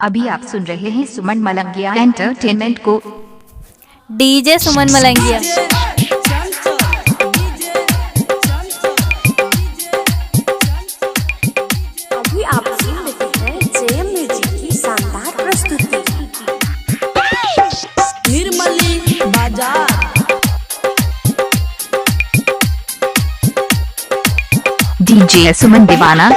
अभी आप सुन रहे हैं सुमन मलंगिया एंटरटेनमेंट को। डीजे सुमन मलंगिया। अभी आप सुन रहे हैं जेएम म्यूजिक की शानदार प्रस्तुति। निर्मली बाजार डीजे सुमन दीवाना।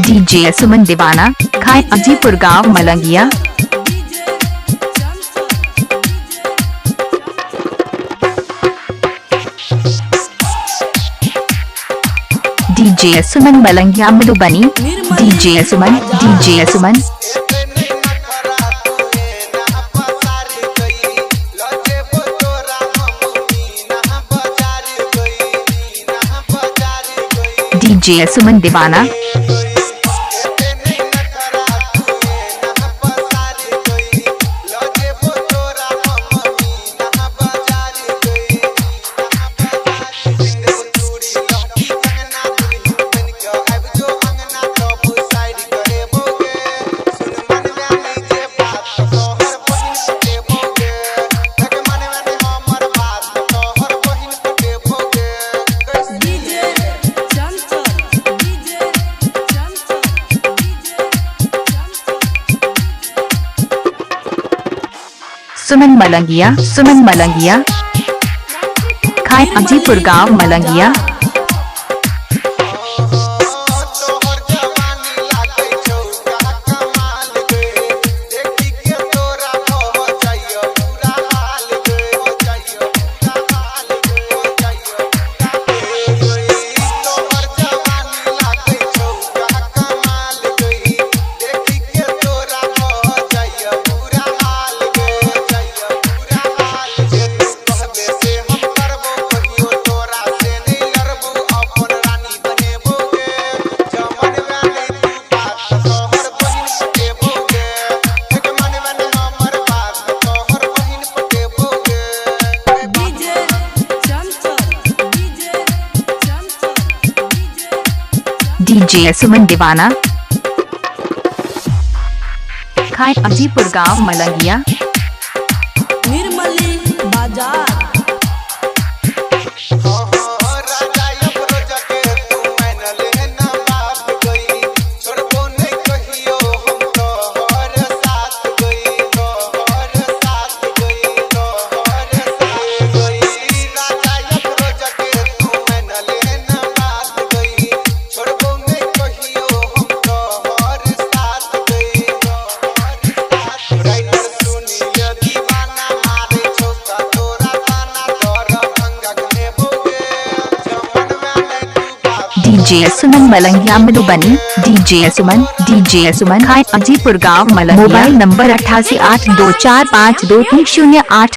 डीजे सुमन दीवाना खाए अजीपुर गांव मलंगिया। डीजे सुमन मलंगिया मधुबनी। डीजे सुमन डीजे सुमन। डीजे सुमन दीवाना। सुमन मलंगिया खाए अजीपुर गांव मलंगिया। डीजे सुमन दीवाना खाए अजीपुर गांव मलंगिया। निर्मली बाजार डीजे सुमन मलंगिया मधुबनी। डीजे सुमन खाए अजीपुर गांव मलंगिया। Mobile number 8882452308।